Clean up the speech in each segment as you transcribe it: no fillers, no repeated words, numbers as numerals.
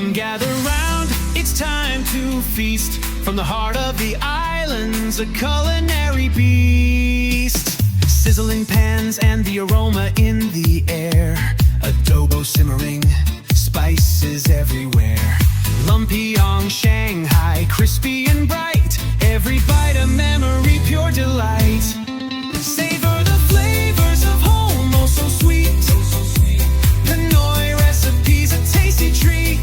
Come gather round, it's time to feast. From the heart of the islands, a culinary beast. Sizzling pans and the aroma in the air. Adobo simmering, spices everywhere. Lumpyong, Shanghai, crispy and bright. Every bite a memory, pure delight. Savor the flavors of home, oh so sweet. Pinoy recipes, a tasty treat.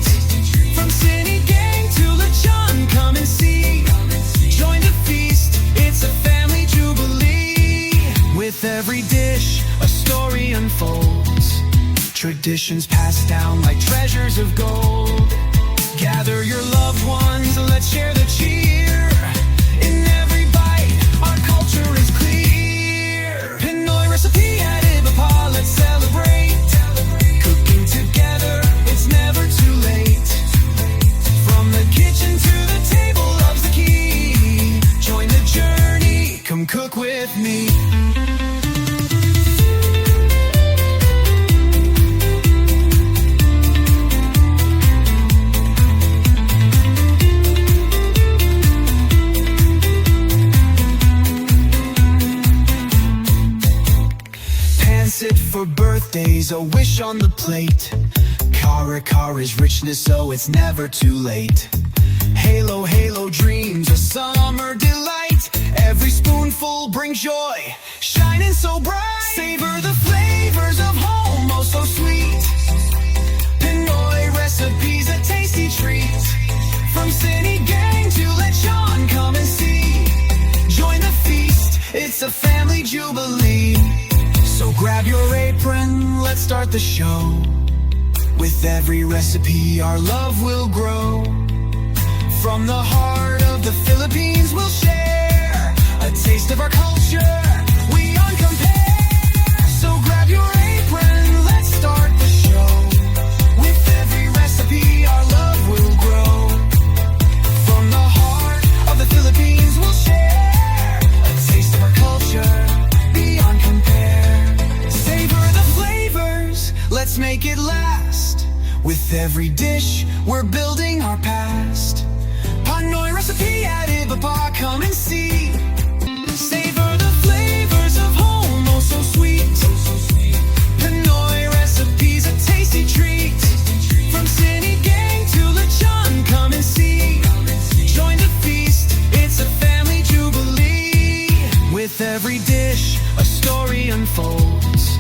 From Sinigang to Lechon, come and see. Join the feast, it's a family jubilee. With every dish, a story unfolds. Traditions passed down like treasures of gold. Gather your loved ones, let's share the cheer. In every bite, our culture is clear. Pinoy recipe at Ibapa, let's celebrate. Cooking together, it's never too late. From the kitchen to the table, love's the key. Join the journey, come cook with me. Sit for birthdays, a wish on the plate. Kara Kara's richness, so it's never too late. Halo Halo dreams, a summer delight. Every spoonful brings joy, shining so bright. Savor the flavors of home, oh so sweet. Pinoy recipes, a tasty treat. From Sinigang to Lechon, come and see. Join the feast, it's a family jubilee. So grab your apron, let's start the show. With every recipe, our love will grow. From the heart of the Philippines, we'll share a taste of our culture, we uncompare. So grab your apron, let's start the show. With every recipe, our love will grow. From the heart of the Philippines, we'll share a taste of our culture, beyond compare. Savor the flavors, let's make it last. With every dish, we're building our past. Pinoy recipe at Ibaba, come and see. Savor the flavors of home, oh so sweet. Pinoy recipes, a tasty treat. From Sinigang to Lechon, come and see. Join the feast, it's a family jubilee. With every dish, a story unfolds.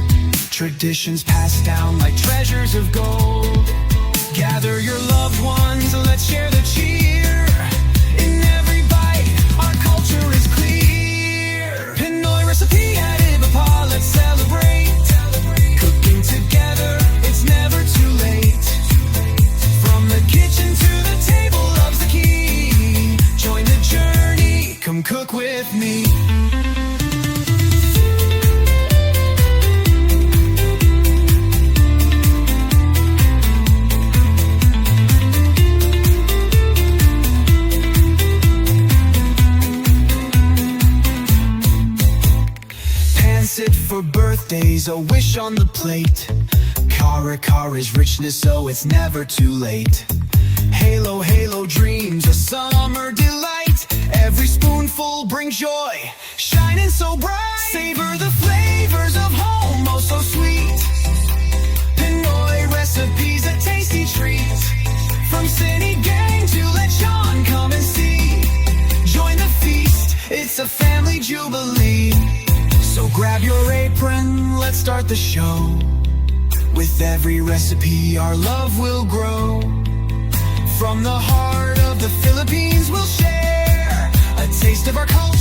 Traditions passed down like treasures of gold. Gather your loved ones, let's share the cheer. In every bite, our culture is clear. Pinoy recipe at Ibapa, let's celebrate. Cooking together, it's never too late. From the kitchen to the table, love's the key. Join the journey, come cook with me. Sit for birthdays, a wish on the plate. Kara Kara's richness, so it's never too late. Halo Halo dreams, a summer delight. Every spoonful brings joy, shining so bright. Savor the flavors of home, oh so sweet. Pinoy recipes, a tasty treat. From Sinigang to Lechon, come and see. Join the feast, it's a family jubilee. So grab your apron, let's start the show. With every recipe, our love will grow. From the heart of the Philippines, we'll share a taste of our culture.